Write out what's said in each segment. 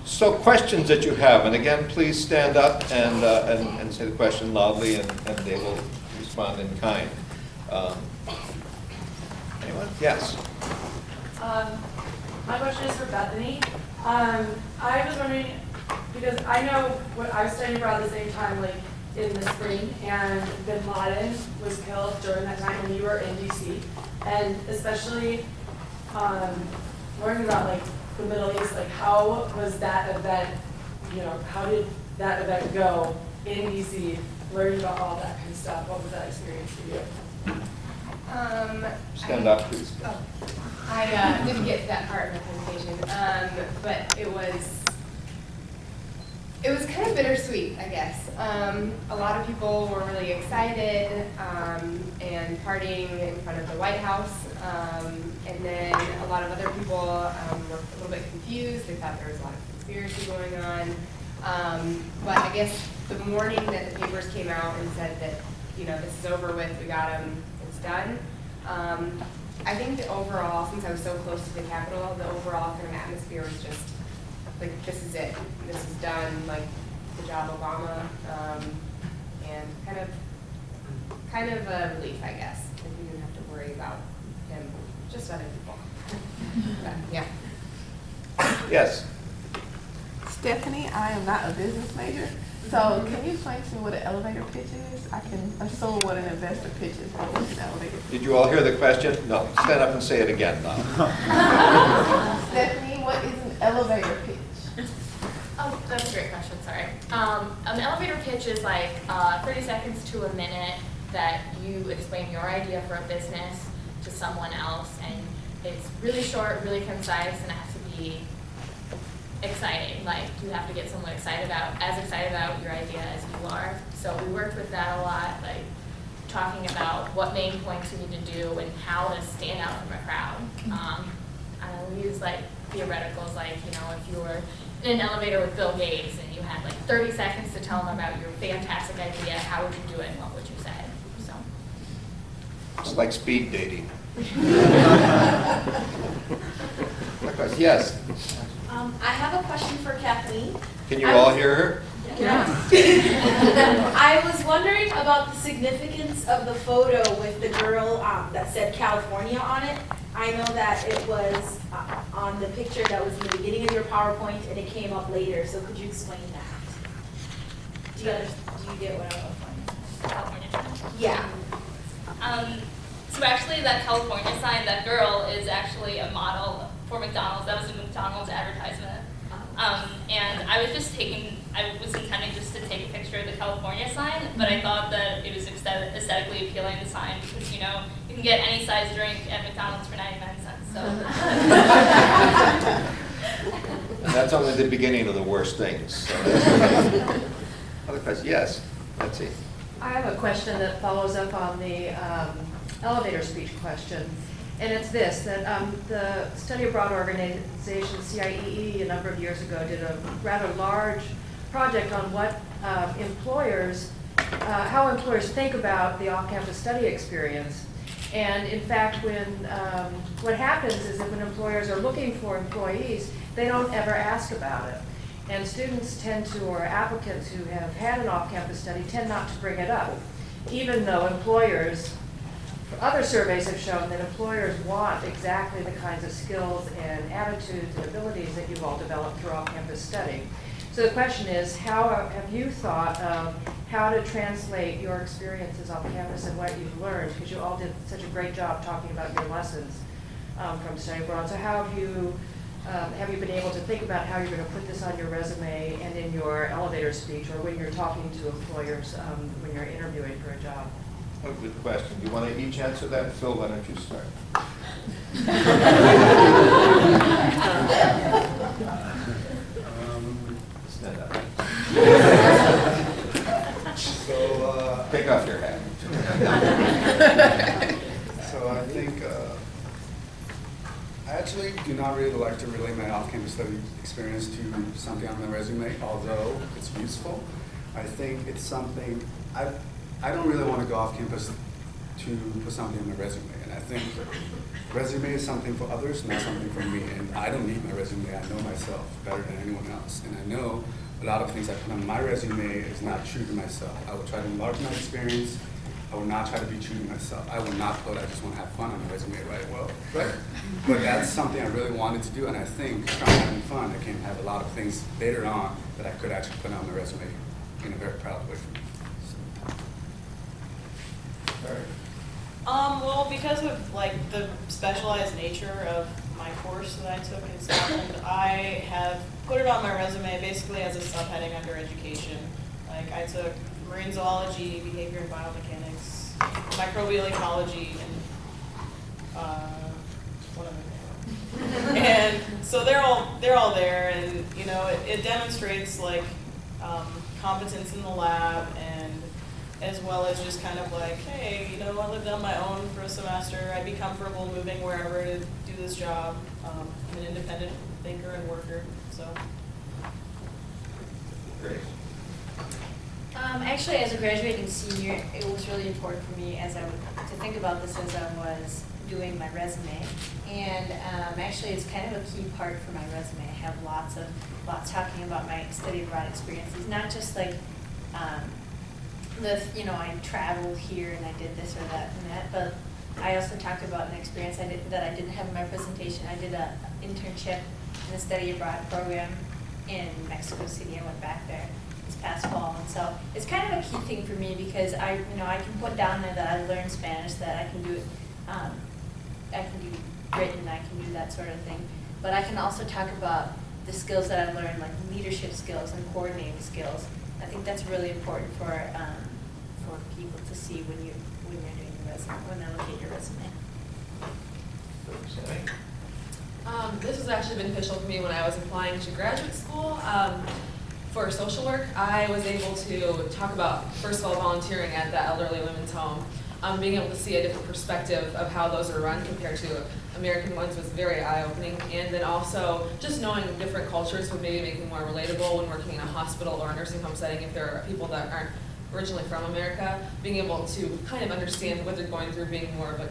So questions that you have, and again, please stand up and say the question loudly, and they will respond in kind. Anyone? Yes. My question is for Bethany. I was wondering, because I know what I was studying abroad at the same time, like in the spring, and Bin Laden was killed during that time when you were in DC, and especially learning about like the Middle East, like how was that event, how did that event go in DC, learning about all that kind of stuff? What was that experience for you? Stand up, please. Oh, I didn't get that part of the presentation, but it was kind of bittersweet, I guess. A lot of people were really excited and partying in front of the White House, and then a lot of other people were a little bit confused. They thought there was a lot of conspiracy going on. But I guess the morning that the papers came out and said that, this is over with, we got him, it's done. I think the overall, since I was so close to the Capitol, the overall kind of atmosphere was just like, this is it, this is done, like, good job, Obama, and kind of a relief, I guess. Like, we didn't have to worry about him, just other people. But, yeah. Yes. Stephanie, I am not a business major, so can you explain to me what an elevator pitch is? I can assume what an investor pitch is, but what's an elevator pitch? Did you all hear the question? No. Stand up and say it again now. Stephanie, what is an elevator pitch? Oh, that's a great question, sorry. An elevator pitch is like 30 seconds to a minute that you explain your idea for a business to someone else, and it's really short, really concise, and it has to be exciting. Like, you have to get someone as excited about your idea as you are. So we worked with that a lot, like talking about what main points you need to do and how to stand out from a crowd. We use like theoreticals, like, if you were in an elevator with Bill Gates and you had like 30 seconds to tell them about your fantastic idea, how would you do it and what would you say? So It's like speed dating. Yes. I have a question for Kathleen. Can you all hear her? Yeah. I was wondering about the significance of the photo with the girl that said California on it. I know that it was on the picture that was in the beginning of your PowerPoint and it came up later, so could you explain that? Do you get what I was California. Yeah. So actually that California sign, that girl is actually a model for McDonald's. That was a McDonald's advertisement. And I was intending just to take a picture of the California sign, but I thought that it was aesthetically appealing, the sign, because, you can get any size drink at McDonald's for 99 cents, so. And that's only the beginning of the worst things. So other questions? Yes. Let's see. I have a question that follows up on the elevator speech question. And it's this, that the Study Abroad organization, CIEE, a number of years ago did a rather large project on what how employers think about the off-campus study experience. And in fact, what happens is that when employers are looking for employees, they don't ever ask about it. And students or applicants who have had an off-campus study tend not to bring it up, even though other surveys have shown that employers want exactly the kinds of skills and attitudes and abilities that you've all developed through off-campus study. So the question is, how have you thought of how to translate your experiences off campus and what you've learned? Because you all did such a great job talking about your lessons from study abroad. So how have you been able to think about how you're going to put this on your resume and in your elevator speech, or when you're talking to employers when you're interviewing for a job? Oh, good question. Do you want to each answer that? Phil, why don't you start? Stand up. So, take off your hat. So I think I actually do not really like to relate my off-campus study experience to something on my resume, although it's useful. I think it's something I don't really want to go off campus to put something on my resume, and And I think resume is something for others, not something for me. And I don't need my resume. I know myself better than anyone else. And I know a lot of things I put on my resume is not true to myself. I will try to enlarge my experience. I will not try to be true to myself. I will not put, I just want to have fun on my resume, right? Well, right. But that's something I really wanted to do, and I think trying having fun, I can have a lot of things later on that I could actually put on my resume in a very proud way for me. So. Well, because of like the specialized nature of my course that I took in Scotland, I have put it on my resume basically as a subheading under education. Like I took marine zoology, behavior and biomechanics, microbial ecology, and one other thing. And so they're all there, and you know it demonstrates like competence in the lab, and as well as just kind of like, hey, you know, I lived on my own for a semester. I'd be comfortable moving wherever to do this job. I'm an independent thinker and worker, so. Great. Actually, as a graduating senior, it was really important for me to think about this as I was doing my resume. And actually, it's kind of a key part for my resume. I have lots talking about my study abroad experiences, not just like I traveled here and I did this or that and that, but I also talked about an experience that I didn't have in my presentation. I did an internship in a study abroad program in Mexico City. I went back there this past fall, and so it's kind of a key thing for me because I can put down there that I learned Spanish, that I can do it, I can do written, I can do that sort of thing, but I can also talk about the skills that I learned, like leadership skills and coordinating skills. I think that's really important for people to see when you're doing your resume, when they look at your resume. This was actually beneficial for me when I was applying to graduate school. For social work, I was able to talk about, first of all, volunteering at the elderly women's home. Being able to see a different perspective of how those are run compared to American ones was very eye-opening. And then also, just knowing different cultures would maybe make me more relatable when working in a hospital or a nursing home setting if there are people that aren't originally from America. Being able to kind of understand what they're going through, being more of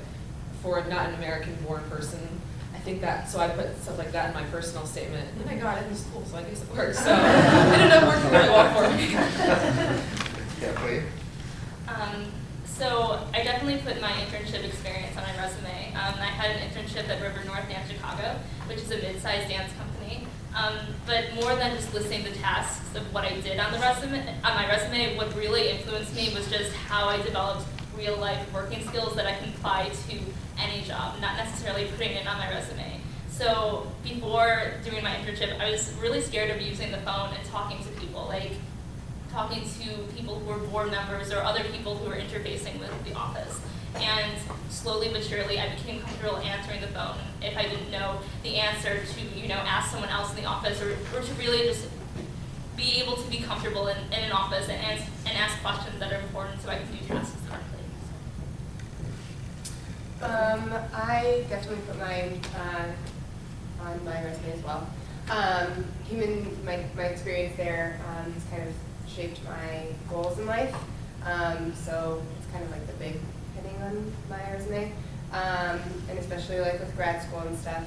for not an American-born person. I think that, so I put stuff like that in my personal statement, and I got it in school, so I guess it worked. So it ended up working really well for me. Yeah, please. So I definitely put my internship experience on my resume. I had an internship at River North Dance Chicago, which is a mid-sized dance company. But more than just listing the tasks of what I did on my resume, what really influenced me was just how I developed real-life working skills that I can apply to any job, not necessarily putting it on my resume. So before doing my internship, I was really scared of using the phone and talking to people, like talking to people who were board members or other people who were interfacing with the office. And slowly but surely, I became comfortable answering the phone if I didn't know the answer to, ask someone else in the office or to really just be able to be comfortable in an office and ask questions that are important so I can do tasks correctly. I definitely put mine on my resume as well. My experience there has kind of shaped my goals in life. So it's kind of like the big heading on my resume. And especially like with grad school and stuff,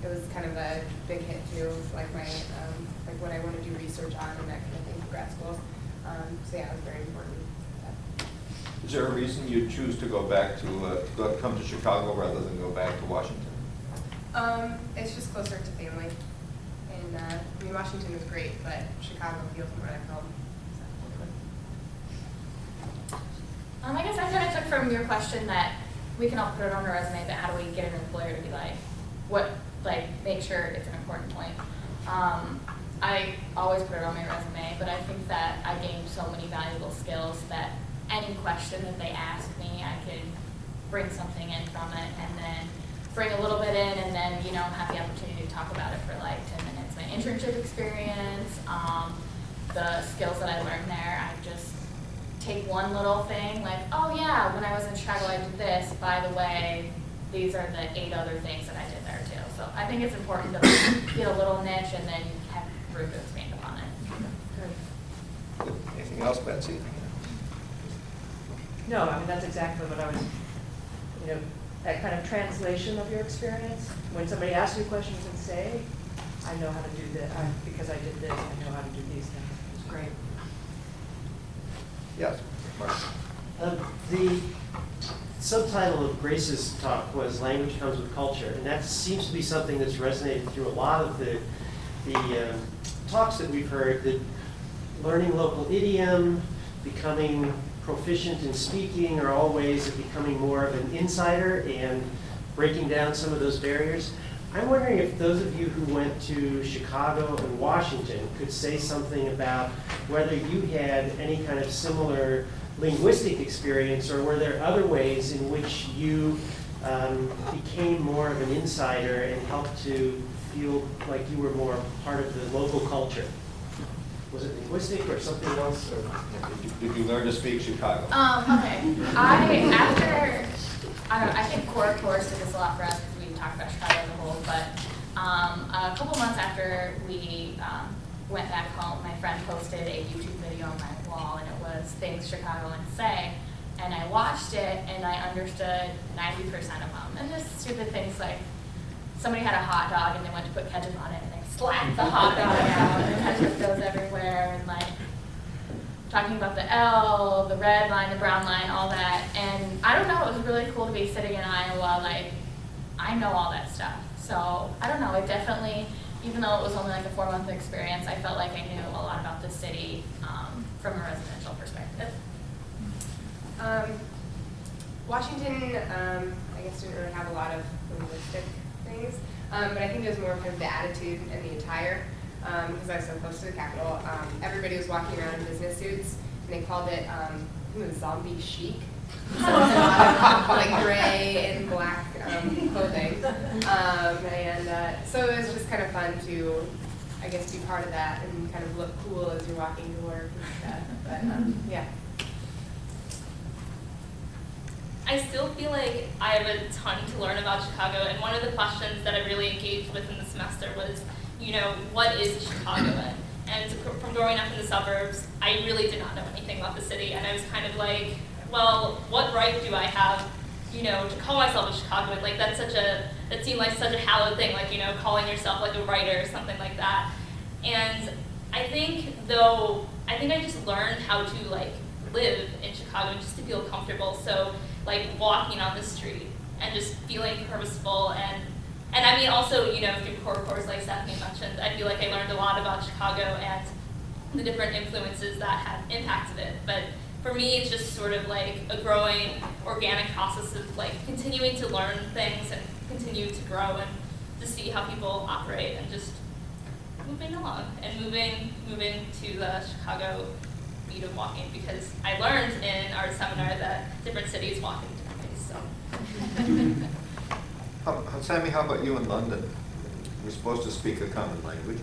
it was kind of a big hit too, like my like what I want to do research on and that kind of thing for grad schools. So yeah, it was very important. Is there a reason you choose to go back to come to Chicago rather than go back to Washington? It's just closer to family. And Washington was great, but Chicago feels more like home. I guess I kind of took from your question that we can all put it on our resume, but how do we get an employer to be make sure it's an important point. I always put it on my resume, but I think that I gained so many valuable skills that any question that they ask me, I could bring something in from it and then bring a little bit in and then, have the opportunity to talk about it for like 10 minutes. My internship experience, the skills that I learned there, I just take one little thing like, oh yeah, when I was in Chicago I did this, by the way, these are the 8 other things that I did there too. So I think it's important to get a little niche and then have room to expand upon it. Good. Anything else, Betsy? No, I mean, that's exactly what I was, that kind of translation of your experience? When somebody asks you questions and say, I know how to do this, because I did this, I know how to do these things. It's great. Yes, Mark. The subtitle of Grace's talk was Language Comes with Culture, and that seems to be something that's resonated through a lot of the talks that we've heard, that learning local idiom, becoming proficient in speaking are all ways of becoming more of an insider and breaking down some of those barriers. I'm wondering if those of you who went to Chicago and Washington could say something about whether you had any kind of similar linguistic experience, or were there other ways in which you became more of an insider and helped to feel like you were more part of the local culture? Was it linguistic or something else? Or? Did you learn to speak Chicago? Okay. I think core course did this a lot for us because we talked about Chicago as a whole, but a couple months after we went back home, my friend posted a YouTube video on my wall, and it was things Chicagoans say, and I watched it and I understood 90% of them. And just stupid things like somebody had a hot dog and they went to put ketchup on it and they slapped the hot dog out and ketchup goes everywhere, and like talking about the L, the red line, the brown line, all that. And I don't know, it was really cool to be sitting in Iowa, like, I know all that stuff. So, I don't know, it definitely, even though it was only like a 4-month experience, I felt like I knew a lot about the city from a residential perspective. Washington, I guess didn't really have a lot of linguistic things, but I think it was more kind of the attitude and the attire. Because I was so close to the Capitol, everybody was walking around in business suits, and they called it, I think it was zombie chic. So it was a lot of like gray and black clothing, and so it was just kind of fun to, I guess, be part of that and kind of look cool as you're walking to work and stuff. But yeah. I still feel like I have a ton to learn about Chicago, and one of the questions that I really engaged with in the semester was, you know, what is a Chicagoan? And from growing up in the suburbs, I really did not know anything about the city, and I was kind of like, well, what right do I have, you know, to call myself a Chicagoan? Like, that seemed like such a hallowed thing, like, you know, calling yourself like a writer or something like that. And I think I just learned how to like live in Chicago just to feel comfortable. So like walking on the street and just feeling purposeful, and I mean also, you know, through core course like Stephanie mentioned, I feel like I learned a lot about Chicago and the different influences that have impacted it. But for me, it's just sort of like a growing organic process of like continuing to learn things and continue to grow and to see how people operate and just moving along and moving to the Chicago beat of walking, because I learned in our seminar that different cities walk in different ways. So. Sammy, how about you in London? You're supposed to speak a common language.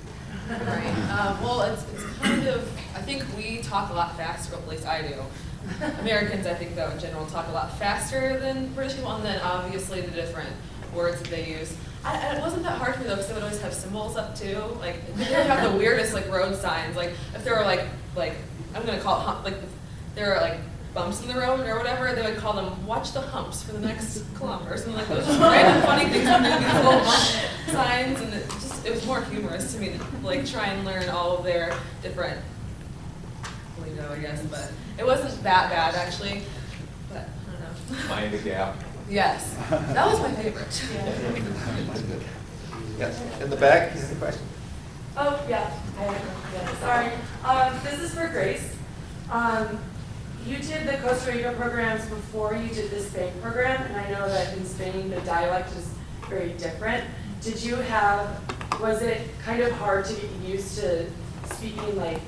Right. Well, it's kind of, I think we talk a lot faster, at least I do. Americans, I think, though, in general, talk a lot faster than British people, and then obviously the different words that they use. It wasn't that hard for me, though, because they would always have symbols up, too. Like, they would have the weirdest, like, road signs. Like, if there were, like I'm going to call it, like, there are, like, bumps in the road or whatever, they would call them, watch the humps for the next kilometers. And, like, those just random funny things to do, these little bump signs, and it was more humorous to me to, like, try and learn all of their different lingo, I guess, but it wasn't that bad, actually, but I don't know. Mind the gap. Yes, that was my favorite. Yes, in the back, you have a question? Oh, yeah, I have one. Sorry. This is for Grace. You did the Costa Rica programs before you did the Spain program, and I know that in Spain the dialect is very different. Was it kind of hard to get used to speaking like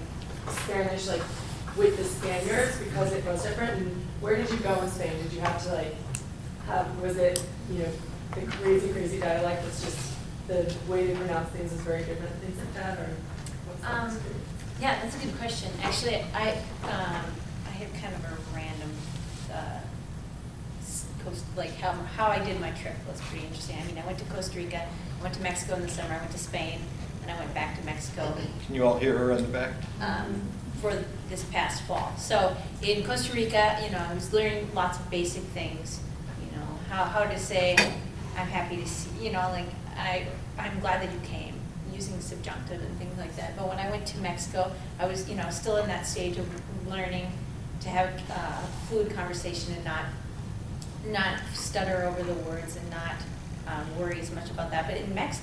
Spanish like with the Spaniards because it was different? And where did you go in Spain? Did you have to like was it, you know, the crazy dialect that's just the way they pronounce things is very different, things like that, or what's that experience? Yeah, that's a good question. Actually, I had kind of a random, like how I did my trip was pretty interesting. I mean, I went to Costa Rica, I went to Mexico in the summer, I went to Spain, and I went back to Mexico. Can you all hear her in the back? For this past fall. So in Costa Rica, you know, I was learning lots of basic things, you know, how to say, I'm happy to see, you know, like, I'm glad that you came, using subjunctive and things like that. But when I went to Mexico, I was, you know, still in that stage of learning to have a fluid conversation and not stutter over the words and not worry as much about that. But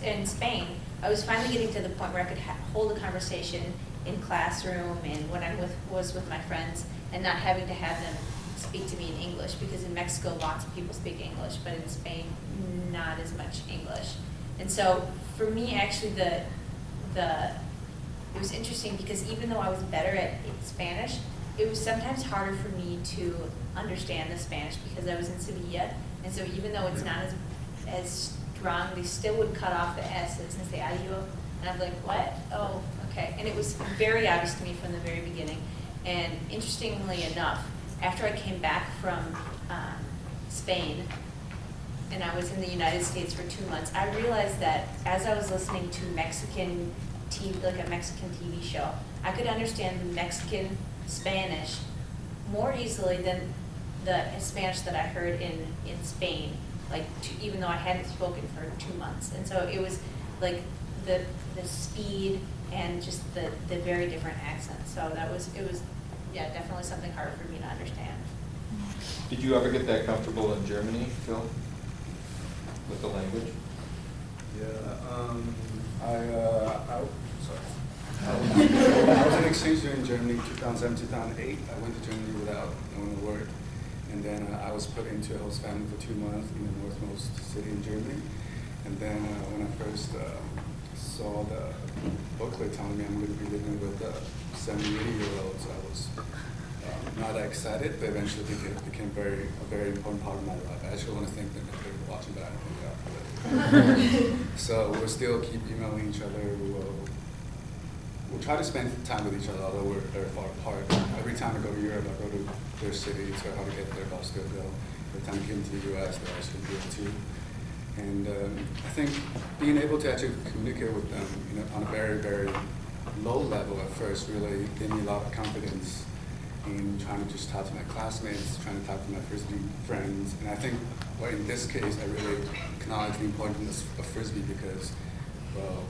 in Spain, I was finally getting to the point where I could hold a conversation in classroom and when I was with my friends and not having to have them speak to me in English, because in Mexico lots of people speak English, but in Spain not as much English. And so for me, actually, it was interesting because even though I was better at Spanish, it was sometimes harder for me to understand the Spanish because I was in Sevilla, and so even though it's not as strong, they still would cut off the S's and say adios, and I'm like, what? Oh, okay. And it was very obvious to me from the very beginning. And interestingly enough, after I came back from Spain, and I was in the United States for 2 months, I realized that as I was listening to Mexican TV, like a Mexican TV show, I could understand the Mexican Spanish more easily than the Spanish that I heard in Spain, like even though I hadn't spoken for 2 months. And so it was like the speed and just the very different accents. So it was yeah, definitely something harder for me to understand. Did you ever get that comfortable in Germany, Phil, with the language? Yeah, I was an exchange student in Germany 2007, 2008. I went to Germany without knowing a word. And then I was put into a host family for 2 months in the northmost city in Germany. And then when I first saw the booklet telling me I'm going to be living with 70, 80-year-olds, I was not that excited, but eventually it became a very important part of my life. I actually want to thank them if they're watching, but I don't think they are. So we'll still keep emailing each other. We'll try to spend time with each other, although we're very far apart. Every time I go to Europe, I go to their city. It's very hard to get there, but I'll still go. Every time I come to the US, they're actually good too. And I think being able to actually communicate with them, you know, on a very, very low level at first really gave me a lot of confidence in trying to just talk to my classmates, trying to talk to my Frisbee friends. And I think, well, in this case, I really acknowledge the importance of Frisbee because, well,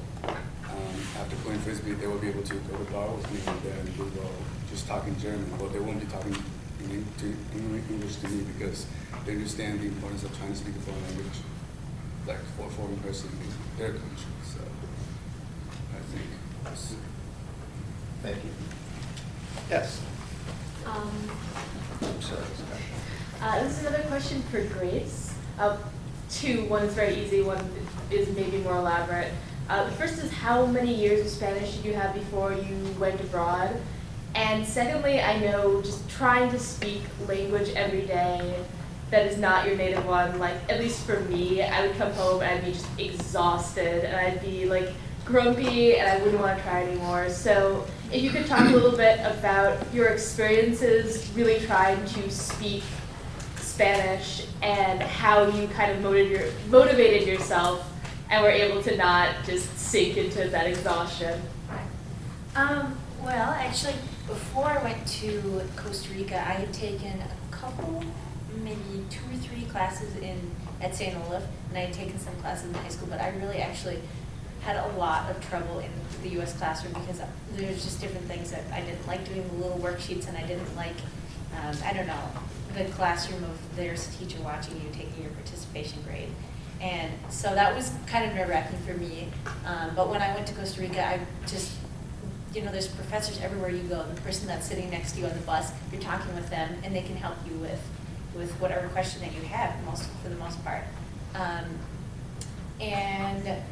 after playing Frisbee, they will be able to go to the bar with me and then we will just talk in German. Well, they won't be talking English to me because they understand the importance of trying to speak a foreign language, like for a foreign person in their country. So I think that's it. Thank you. Yes. I'm sorry. This is another question for Grace. Two, one is very easy, one is maybe more elaborate. The first is how many years of Spanish did you have before you went abroad? And secondly, I know just trying to speak language every day that is not your native one, like at least for me, I would come home and I'd be just exhausted and I'd be like grumpy and I wouldn't want to try anymore. So if you could talk a little bit about your experiences really trying to speak Spanish and how you kind of motivated yourself and were able to not just sink into that exhaustion. Well, actually, before I went to Costa Rica, I had taken a couple, maybe 2 or 3 classes at St. Olaf, and I had taken some classes in high school, but I really actually had a lot of trouble in the U.S. classroom because there's just different things that I didn't like doing the little worksheets, and I didn't like, I don't know, the classroom of there's a teacher watching you taking your participation grade. And so that was kind of nerve-wracking for me. But when I went to Costa Rica, I just, you know, there's professors everywhere you go. The person that's sitting next to you on the bus, you're talking with them, and they can help you with whatever question that you have, for the most part. And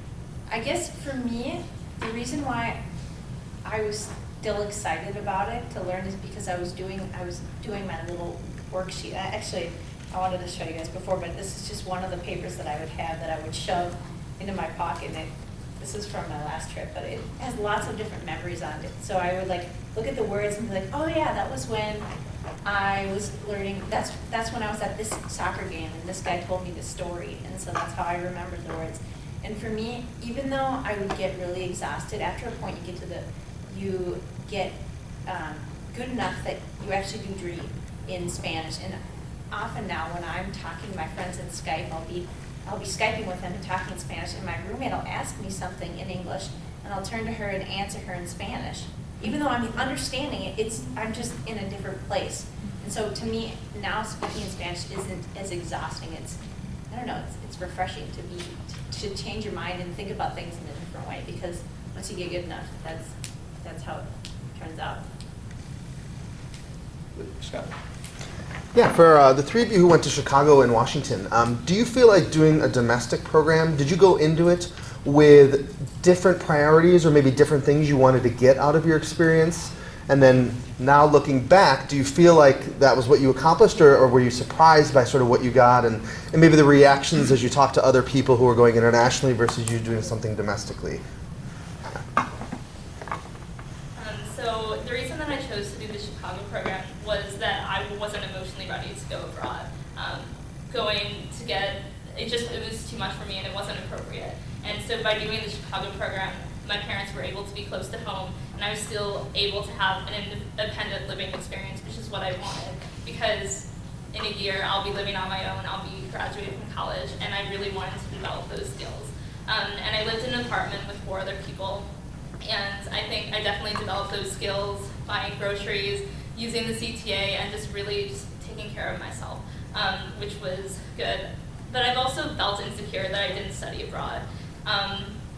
I guess for me, the reason why I was still excited about it to learn is because I was doing my little worksheet. I wanted to show you guys before, but this is just one of the papers that I would have that I would shove into my pocket. And this is from my last trip, but it has lots of different memories on it. So I would like look at the words and be like, oh yeah, that was when I was learning, that's when I was at this soccer game and this guy told me this story. And so that's how I remembered the words. And for me, even though I would get really exhausted, after a point you get good enough that you actually do dream in Spanish. And often now when I'm talking to my friends in Skype, I'll be Skyping with them and talking in Spanish, and my roommate will ask me something in English, and I'll turn to her and answer her in Spanish. Even though I'm understanding it, I'm just in a different place. And so to me, now speaking in Spanish isn't as exhausting. I don't know, it's refreshing to change your mind and think about things in a different way, because once you get good enough, that's how it turns out. Scott? Yeah, for the three of you who went to Chicago and Washington, do you feel like doing a domestic program, did you go into it with different priorities or maybe different things you wanted to get out of your experience? And then now looking back, do you feel like that was what you accomplished, or were you surprised by sort of what you got and maybe the reactions as you talk to other people who are going internationally versus you doing something domestically? So the reason that I chose to do the Chicago program was that I wasn't emotionally ready to go abroad. It was too much for me and it wasn't appropriate. And so by doing the Chicago program, my parents were able to be close to home, and I was still able to have an independent living experience, which is what I wanted, because in a year I'll be living on my own, I'll be graduating from college, and I really wanted to develop those skills. And I lived in an apartment with 4 other people, and I think I definitely developed those skills, buying groceries, using the CTA, and just really just taking care of myself, which was good. But I've also felt insecure that I didn't study abroad.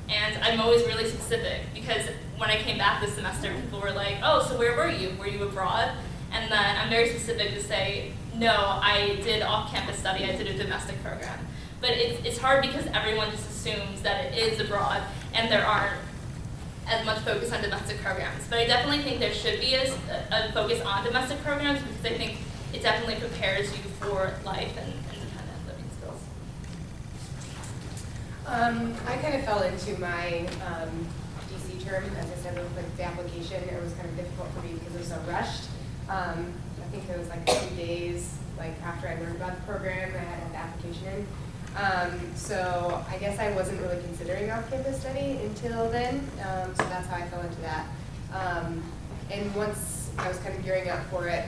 And I'm always really specific, because when I came back this semester, people were like, oh, so where were you? Were you abroad? And then I'm very specific to say, no, I did off-campus study, I did a domestic program. But it's hard because everyone just assumes that it is abroad, and there aren't as much focus on domestic programs. But I definitely think there should be a focus on domestic programs, because I think it definitely prepares you for life and independent living skills. I kind of fell into my DC term, as I said, with the application. It was kind of difficult for me because it was so rushed. I think it was like 2 days after I learned about the program, I had the application in. So I guess I wasn't really considering off-campus study until then, so that's how I fell into that. And once I was kind of gearing up for it,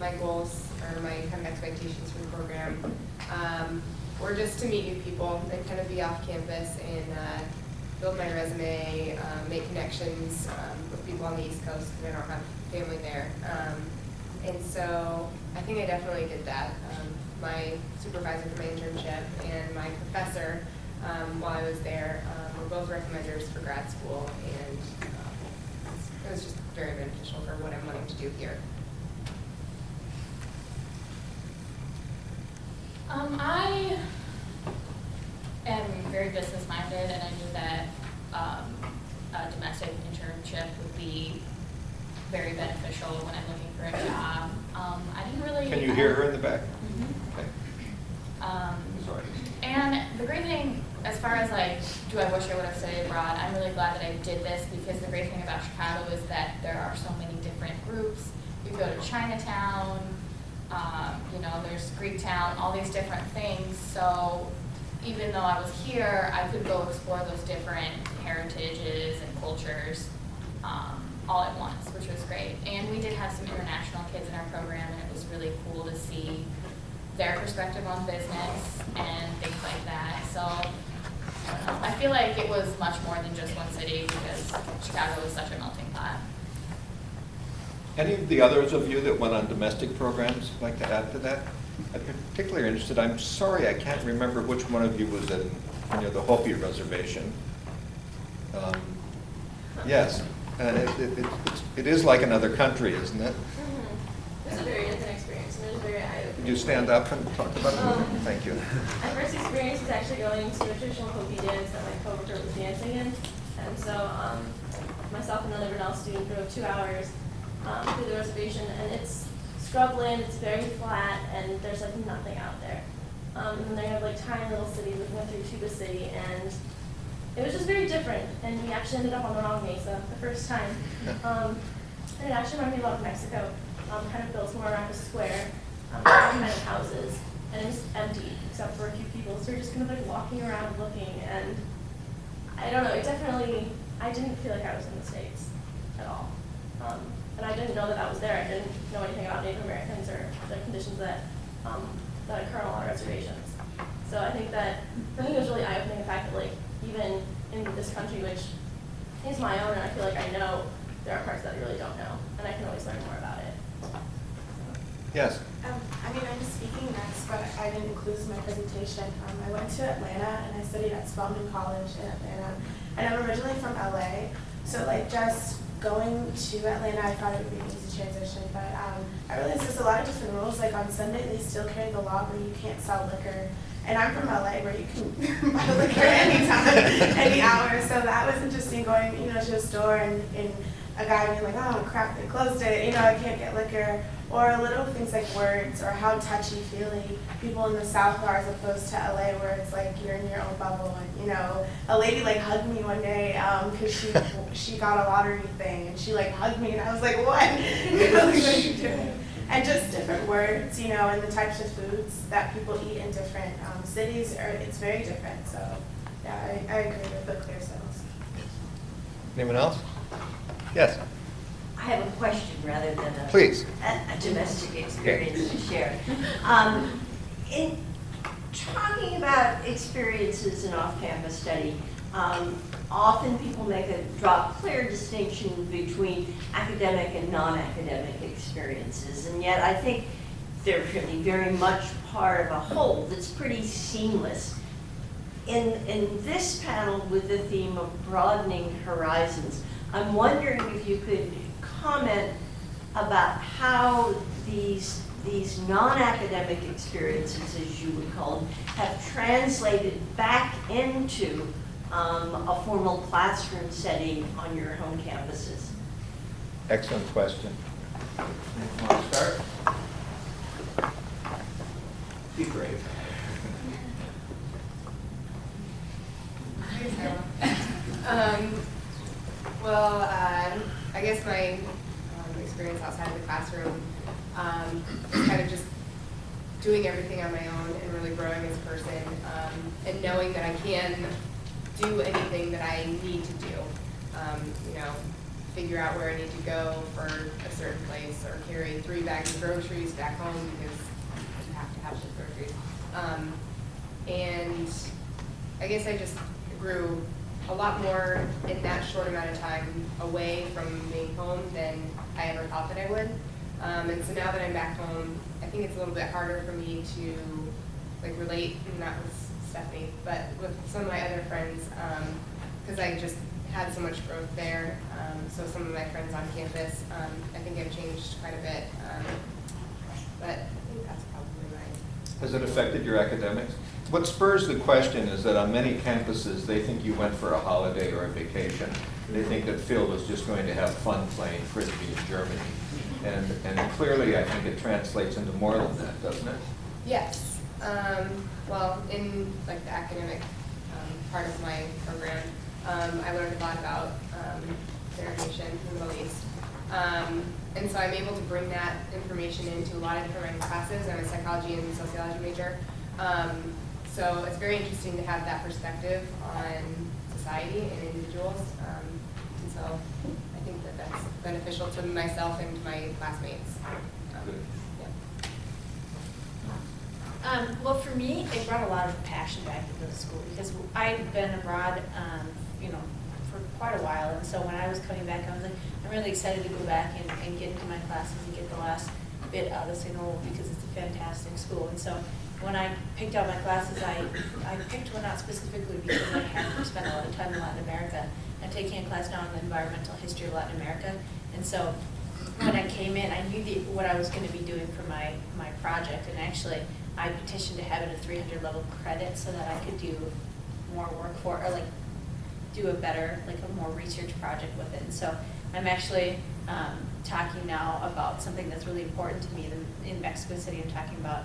my goals or my kind of expectations for the program were just to meet new people and kind of be off campus and build my resume, make connections with people on the East Coast because I don't have family there. And so I think I definitely did that. My supervisor for my internship and my professor while I was there were both recommenders for grad school, and it was just very beneficial for what I'm wanting to do here. I am very business-minded, and I knew that a domestic internship would be very beneficial when I'm looking for a job. I didn't really... Can you hear her in the back? Mm-hmm. Okay. Sorry. And the great thing, as far as do I wish I would have studied abroad, I'm really glad that I did this, because the great thing about Chicago is that there are so many different groups. You go to Chinatown, there's Greektown, all these different things. So even though I was here, I could go explore those different heritages and cultures all at once, which was great. And we did have some international kids in our program, and it was really cool to see their perspective on business and things like that. So I feel like it was much more than just one city, because Chicago is such a melting pot. Any of the others of you that went on domestic programs like to add to that? I'm particularly interested. I'm sorry, I can't remember which one of you was in the Hopi reservation. Yes, it is like another country, isn't it? Mm-hmm. It was a very different experience, and it was very eye-opening. Could you stand up and talk about it? Thank you. My first experience was actually going to a traditional Hopi dance that my coworker was dancing in, and so myself and another Grinnell student drove 2 hours through the reservation, and it's scrubland, it's very flat, and there's nothing out there. And then they have tiny little cities. We went through Tuba City, and it was just very different. And we actually ended up on the wrong mesa the first time. And it actually reminded me a lot of Mexico. Kind of built more around a square, kind of houses, and it was empty except for a few people. So we're just kind of walking around looking, and I don't know. I didn't feel like I was in the States at all. And I didn't know that was there. I didn't know anything about Native Americans or the conditions that that occur on reservations. So I think it was really eye-opening, the fact that like even in this country, which is my own, and I feel like I know, there are parts that I really don't know, and I can always learn more about it. Yes. I mean, I'm speaking next, but I didn't include this in my presentation. I went to Atlanta and I studied at Spelman College in Atlanta. And I'm originally from LA, so like just going to Atlanta, I thought it would be an easy transition. But I realized there's a lot of different rules. Like on Sunday, they still carry the law where you can't sell liquor. And I'm from LA where you can buy liquor anytime, any hour. So that was interesting going, to a store and a guy being like, oh crap, they closed it, I can't get liquor. Or little things like words or how touchy-feely people in the South are as opposed to LA where it's like you're in your own bubble. And, a lady like hugged me one day because she got a lottery thing and she like hugged me and I was like, what? What are you doing? And just different words, and the types of foods that people eat in different cities, it's very different. So, yeah, I agree with the clear sales. Anyone else? Yes. I have a question rather than Please. a domestic experience to share. In talking about experiences in off-campus study, often people draw a clear distinction between academic and non-academic experiences, and yet I think they're really very much part of a whole that's pretty seamless. In this panel with the theme of broadening horizons, I'm wondering if you could comment about how these non-academic experiences, as you would call them, have translated back into a formal classroom setting on your home campuses. Excellent question. You want to start? Be brave. I guess my experience outside of the classroom is kind of just doing everything on my own and really growing as a person, and knowing that I can do anything that I need to do. Figure out where I need to go for a certain place, or carry 3 bags of groceries back home because you have to have some groceries. And I guess I just grew a lot more in that short amount of time away from being home than I ever thought that I would. And so now that I'm back home, I think it's a little bit harder for me to relate, not with Stephanie, but with some of my other friends, because I just had so much growth there. So some of my friends on campus, I think have changed quite a bit. But I think that's probably right. Has it affected your academics? What spurs the question is that on many campuses, they think you went for a holiday or a vacation. They think that Phil was just going to have fun playing Frisbee in Germany. And clearly, I think it translates into more than that, doesn't it? Yes. Well, in the academic part of my program, I learned a lot about segregation in the Middle East. And so I'm able to bring that information into a lot of different classes. I'm a psychology and sociology major. So it's very interesting to have that perspective on society and individuals. And so I think that that's beneficial to myself and to my classmates. Well, for me, it brought a lot of passion back into the school because I've been abroad, for quite a while. And so when I was coming back, I was like, I'm really excited to go back and get into my classes and get the last bit out of St. Louis because it's a fantastic school. And so when I picked out my classes, I picked one out specifically because I had spent a lot of time in Latin America. I'm taking a class now on the environmental history of Latin America. And so when I came in, I knew what I was going to be doing for my project. And actually, I petitioned to have it a 300 level credit so that I could do more work for, or do a better, a more research project with it. And so I'm actually talking now about something that's really important to me in Mexico City. I'm talking about,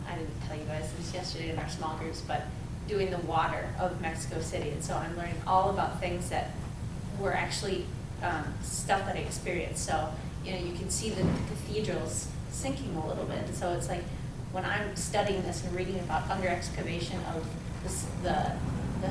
I didn't tell you guys this yesterday in our small groups, but doing the water of Mexico City. And so I'm learning all about things that were actually stuff that I experienced. So, you can see the cathedrals sinking a little bit. And so it's like, when I'm studying this and reading about under excavation of the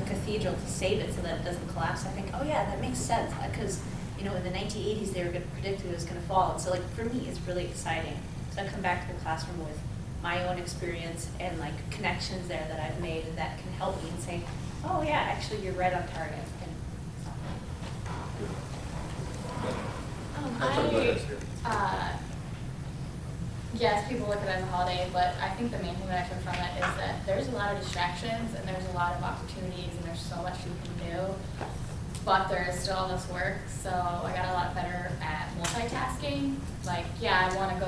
cathedral to save it so that it doesn't collapse, I think, oh yeah, that makes sense. Because, in the 1980s, they were going to predict it was going to fall. And so, for me, it's really exciting. So I come back to the classroom with my own experience and like connections there that I've made, and that can help me in saying, oh yeah, actually you're right on target. And Yes, people look at it as a holiday, but I think the main thing that I took from it is that there's a lot of distractions and there's a lot of opportunities and there's so much you can do, but there is still all this work. So I got a lot better at multitasking. Like, yeah, I want to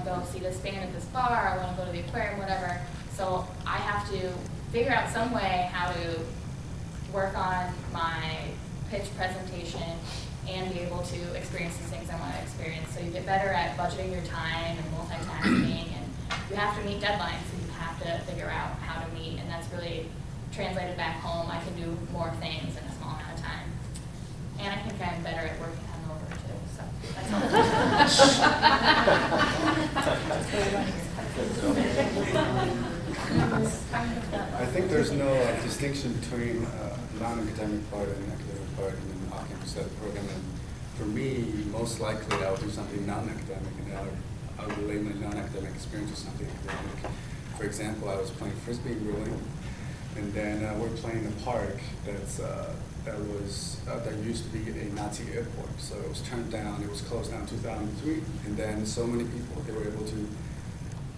go see this band at this bar. I want to go to the aquarium, whatever. So I have to figure out some way how to work on my pitch presentation and be able to experience the things I want to experience. So you get better at budgeting your time and multitasking, and you have to meet deadlines, so you have to figure out how to meet, and that's really translated back home. I can do more things in a small amount of time. And I think I'm better at working hungover too, so that's all. I think there's no distinction between non-academic part and academic part in an off-campus study program. And for me, most likely I would do something non-academic, and I would relate my non-academic experience to something academic. For example, I was playing frisbee rolling, and then we're playing in a park that used to be a Nazi airport. So it was turned down. It was closed down in 2003, and then so many people, they were able to.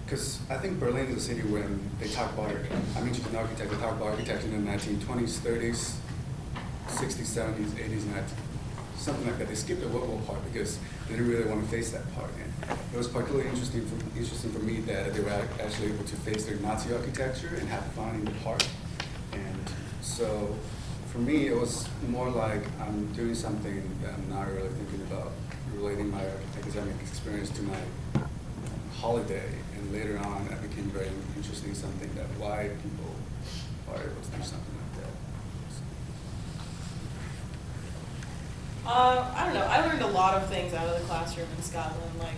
Because I think Berlin is a city when they talk about, I'm interested in architecture, they talk about architecture in the 1920s, 30s, 60s, 70s, 80s, 90s, something like that. They skipped the World War part because they didn't really want to face that part. And it was particularly interesting for me that they were actually able to face their Nazi architecture and have fun in the park. And so for me, it was more like I'm doing something that I'm not really thinking about, relating my academic experience to my holiday. And later on, I became very interested in something that why people are able to do something like that. I don't know. I learned a lot of things out of the classroom in Scotland. Like,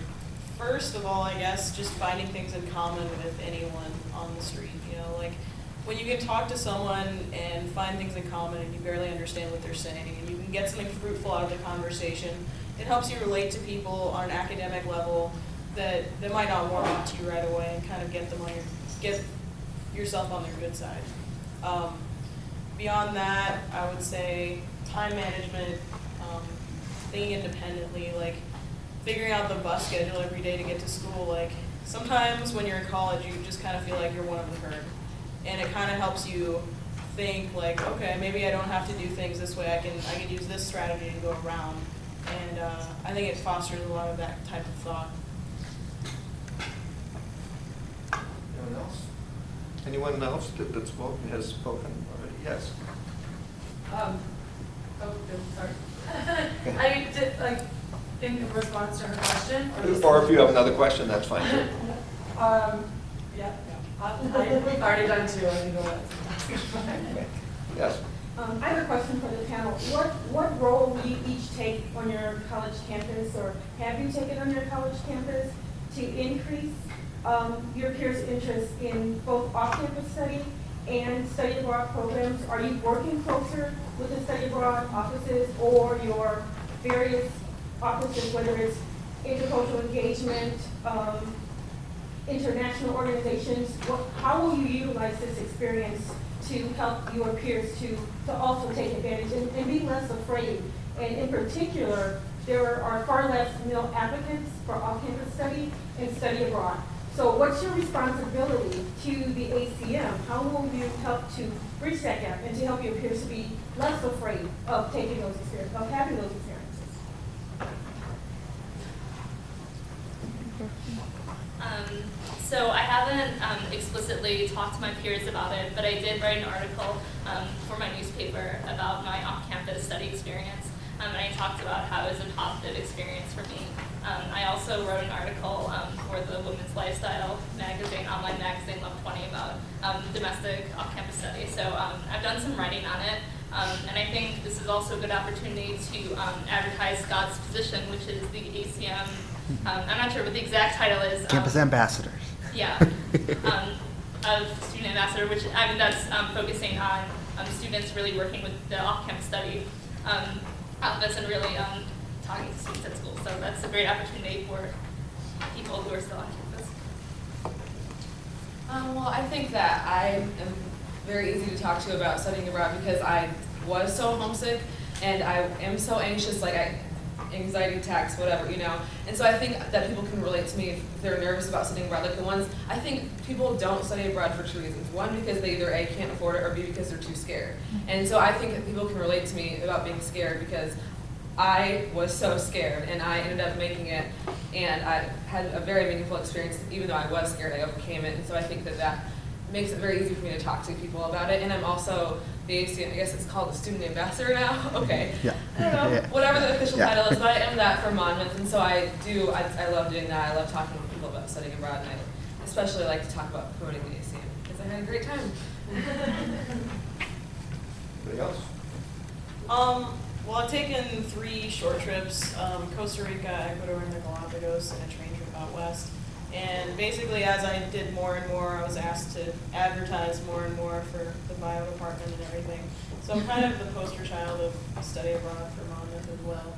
first of all, I guess just finding things in common with anyone on the street. You know, like when you can talk to someone and find things in common and you barely understand what they're saying, and you can get something fruitful out of the conversation, it helps you relate to people on an academic level that might not warm up to you right away, and kind of get yourself on their good side. Beyond that, I would say time management, thinking independently, like figuring out the bus schedule every day to get to school. Like sometimes when you're in college, you just kind of feel like you're one of the herd, and it kind of helps you think like, okay, maybe I don't have to do things this way. I can use this strategy to go around, and I think it fosters a lot of that type of thought. Anyone else that has spoken already? Yes. Sorry. I did, like, in response to her question. Or if you have another question, that's fine too. Yeah. I've already done two. I can go ahead. Yes. I have a question for the panel. What role will you each take on your college campus, or have you taken on your college campus to increase your peers' interest in both off-campus study and study abroad programs? Are you working closer with the study abroad offices or your various offices, whether it's intercultural engagement, international organizations? How will you utilize this experience to help your peers to also take advantage and be less afraid? And in particular, there are far less male applicants for off-campus study and study abroad. So what's your responsibility to the ACM? How will you help to bridge that gap and to help your peers to be less afraid of taking those experiences, of having those experiences? So I haven't explicitly talked to my peers about it, but I did write an article for my newspaper about my off-campus study experience, and I talked about how it was a positive experience for me. I also wrote an article for the Women's Lifestyle magazine, online magazine, Love 20, about domestic off-campus study. So I've done some writing on it, and I think this is also a good opportunity to advertise Scott's position, which is the ACM, I'm not sure what the exact title is. Campus Ambassadors. Yeah, of Student Ambassador, which I mean that's focusing on students really working with the off-campus study office and really talking to students at school. So that's a great opportunity for people who are still on campus. Well, I think that I am very easy to talk to about studying abroad because I was so homesick and I am so anxious, like anxiety attacks, whatever, you know. And so I think that people can relate to me if they're nervous about studying abroad. Like the ones, I think people don't study abroad for two reasons. One, because they either A, can't afford it, or B, because they're too scared. And so I think that people can relate to me about being scared because I was so scared and I ended up making it, and I had a very meaningful experience. Even though I was scared, I overcame it. And so I think that that makes it very easy for me to talk to people about it. And I'm also the ACM, I guess it's called the student ambassador now. Okay. Yeah. I don't know, Yeah. whatever the official Yeah. title is, but I am that for Monmouth. And so I love doing that. I love talking to people about studying abroad, and I especially like to talk about promoting the ACM because I had a great time. Anybody else? Well, I've taken 3 short trips, Costa Rica, Ecuador, and the Galapagos, and a train trip out west. And basically, as I did more and more, I was asked to advertise more and more for the bio department and everything. So I'm kind of the poster child of study abroad for Monmouth as well.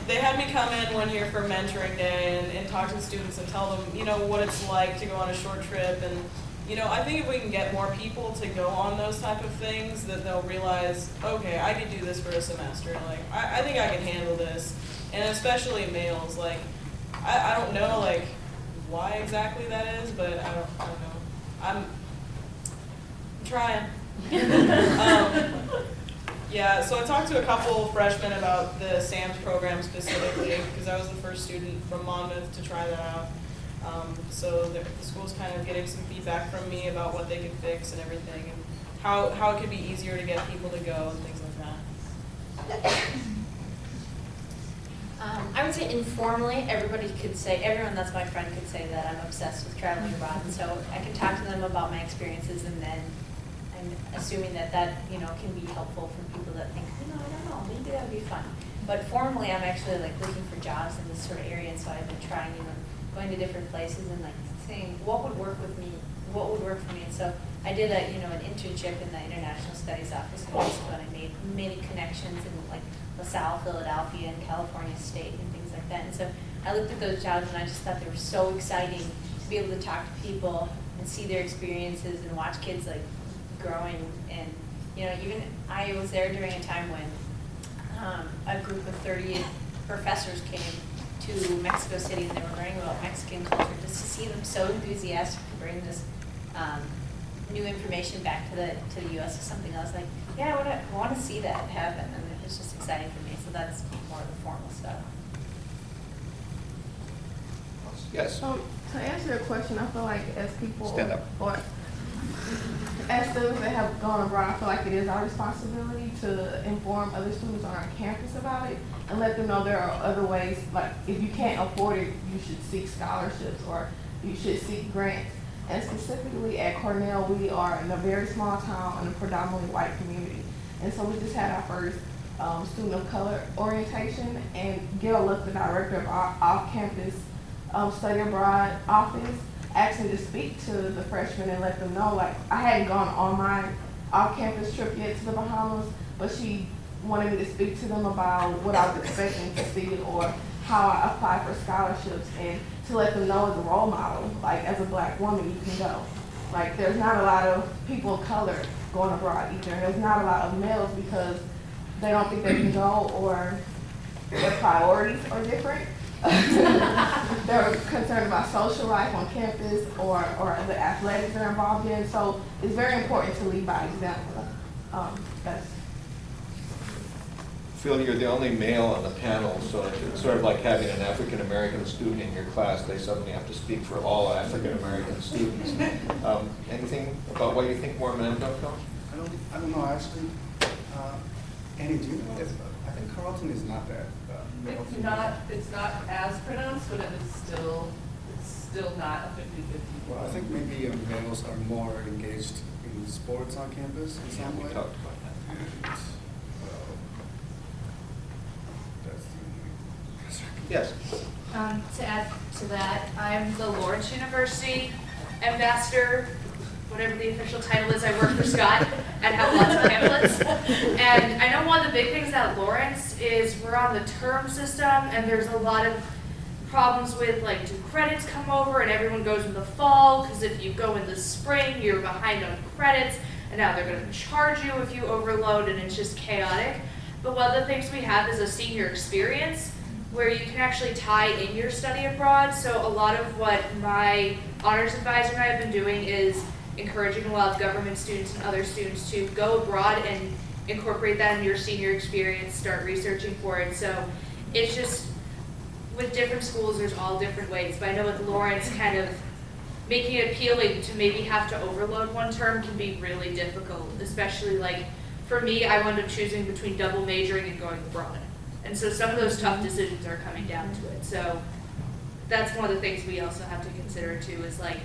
They had me come in one year for mentoring day and talk to the students and tell them, you know, what it's like to go on a short trip. And, you know, I think if we can get more people to go on those type of things, that they'll realize, okay, I could do this for a semester. Like, I think I can handle this. And especially males, like, I don't know, like, why exactly that is, but I don't know. I'm trying. Yeah, so I talked to a couple freshmen about the SAMS program specifically, because I was the first student from Monmouth to try that out. So the school's kind of getting some feedback from me about what they could fix and everything, and how it could be easier to get people to go and things like that. I would say informally, everybody could say, everyone that's my friend could say that I'm obsessed with traveling abroad, and so I can talk to them about my experiences, and then I'm assuming that you know, can be helpful for people that think, you know, I don't know, maybe that would be fun. But formally, I'm actually like looking for jobs in this sort of area, and so I've been trying, you know, going to different places and like saying what would work with me, what would work for me. And so I did an internship in the International Studies Office in high school, and I made many connections in like LaSalle, Philadelphia, and California State and things like that. And so I looked at those jobs and I just thought they were so exciting to be able to talk to people and see their experiences and watch kids like growing. And you know, even I was there during a time when a group of 30 professors came to Mexico City, and they were learning about Mexican culture. Just to see them so enthusiastic to bring this new information back to the U.S. is something I was like, yeah, I want to see that happen, and it was just exciting for me. So that's more of the formal stuff. Yes. So to answer your question, I feel like as people Stand up. or as students that have gone abroad, I feel like it is our responsibility to inform other students on our campus about it and let them know there are other ways. Like if you can't afford it, you should seek scholarships or you should seek grants. And specifically at Cornell, we are in a very small town in a predominantly white community. And so we just had our first student of color orientation, and Gail Luck, the director of our off-campus study abroad office, asked me to speak to the freshmen and let them know, like, I hadn't gone on my off-campus trip yet to the Bahamas, but she wanted me to speak to them about what I was expecting to see or how I apply for scholarships, and to let them know as a role model, like as a black woman, you can go. Like there's not a lot of people of color going abroad either, and there's not a lot of males because they don't think they can go or their priorities are different. They're concerned about social life on campus or the athletics they're involved in, so it's very important to lead by example. That's Phil, you're the only male on the panel, so it's sort of like having an African-American student in your class. They suddenly have to speak for all African-American students. Anything about what you think more men don't know? I don't know, actually. Annie, do you know if, I think Carlton is not that male. it's not as pronounced, but it's still not a 50-50. Well, I think maybe males are more engaged in sports on campus in some way. We talked about that. And, that's the only. Yes. To add to that, I'm the Lawrence University ambassador whatever the official title is, I work for Scott and have lots of pamphlets. And I know one of the big things at Lawrence is we're on the term system, and there's a lot of problems with, like, do credits come over and everyone goes in the fall, because if you go in the spring, you're behind on credits, and now they're going to charge you if you overload, and it's just chaotic. But one of the things we have is a senior experience, where you can actually tie in your study abroad. So a lot of what my honors advisor and I have been doing is encouraging a lot of government students and other students to go abroad and incorporate that in your senior experience, start researching for it. So it's just, with different schools, there's all different ways. But I know with Lawrence, kind of making it appealing to maybe have to overload one term can be really difficult, especially like for me, I wound up choosing between double majoring and going abroad. And so some of those tough decisions are coming down to it. So that's one of the things we also have to consider too, is like,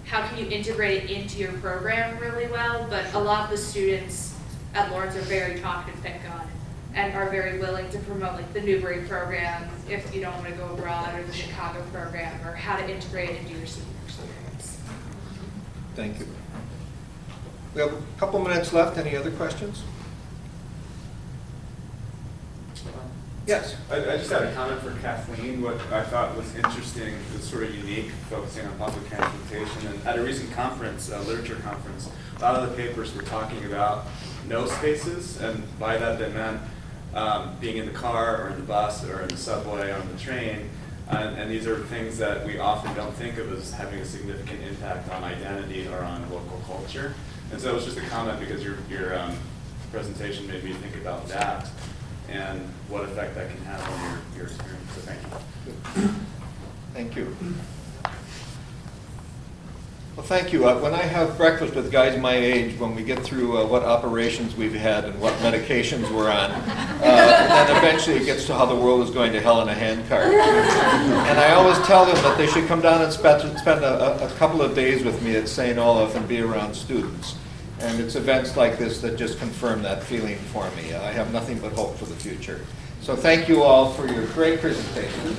how can you integrate it into your program really well? But a lot of the students at Lawrence are very talkative, thank God, and are very willing to promote like the Newbury program if you don't want to go abroad, or the Chicago program, or how to integrate it into your senior experience. Thank you. We have a couple minutes left. Any other questions? Yes. I just had a comment for Kathleen. What I thought was interesting, was sort of unique, focusing on public transportation. And at a recent conference, a literature conference, a lot of the papers were talking about no spaces, and by that they meant being in the car or in the bus or in the subway or on the train. And these are things that we often don't think of as having a significant impact on identity or on local culture. And so it was just a comment because your presentation made me think about that and what effect that can have on your experience. So thank you. Thank you. Well, thank you. When I have breakfast with guys my age, when we get through what operations we've had and what medications we're on, then eventually it gets to how the world is going to hell in a handcart. And I always tell them that they should come down and spend a couple of days with me at St. Olaf and be around students. And it's events like this that just confirm that feeling for me. I have nothing but hope for the future. So thank you all for your great presentation.